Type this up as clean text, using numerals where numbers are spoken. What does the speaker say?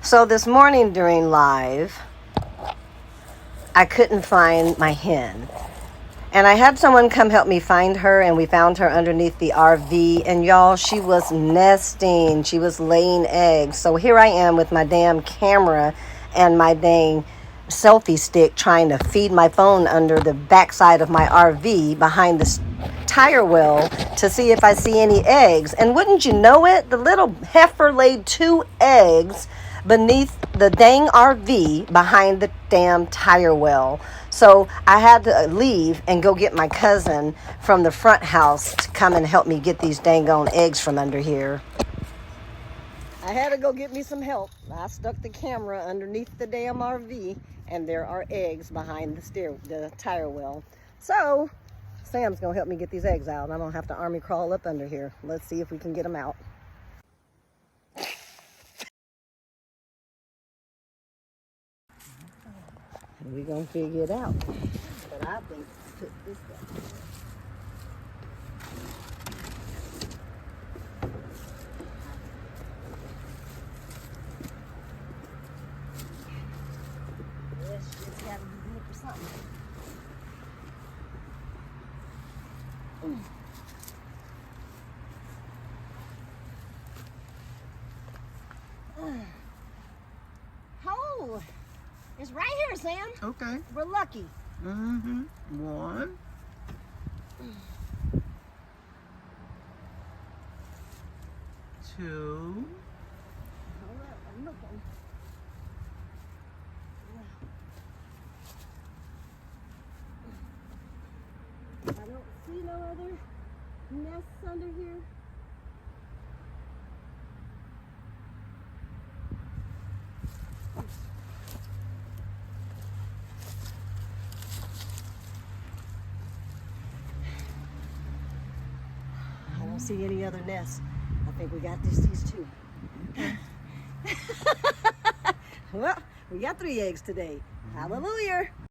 So this morning during live, I couldn't find my hen. And I had someone come help me find her, and we found her underneath the RV. And y'all, she was nesting. She was laying eggs. So here I am with my damn camera and my dang selfie stick trying to feed my phone under the backside of my RV behind this tire well to see if I see any eggs. And wouldn't you know it, the little heifer laid 2 eggs beneath the dang RV behind the damn tire well. So I had to leave and go get my cousin from the front house to come and help me get these dang on eggs from under here. I had to go get me some help. I stuck the camera underneath the damn RV, and there are eggs behind the tire well. So Sam's gonna help me get these eggs out. I'm gonna have to army crawl up under here. Let's see if we can get them out. We're gonna figure it out. But I think put this down. This shit's gotta be good for something. Oh, it's right here, Sam. Okay. We're lucky. Mm-hmm. 1, 2. Hold up, I'm looking. I don't see no other nests under here. I don't see any other nests. I think we got these 2. Well, we got 3 eggs today. Hallelujah.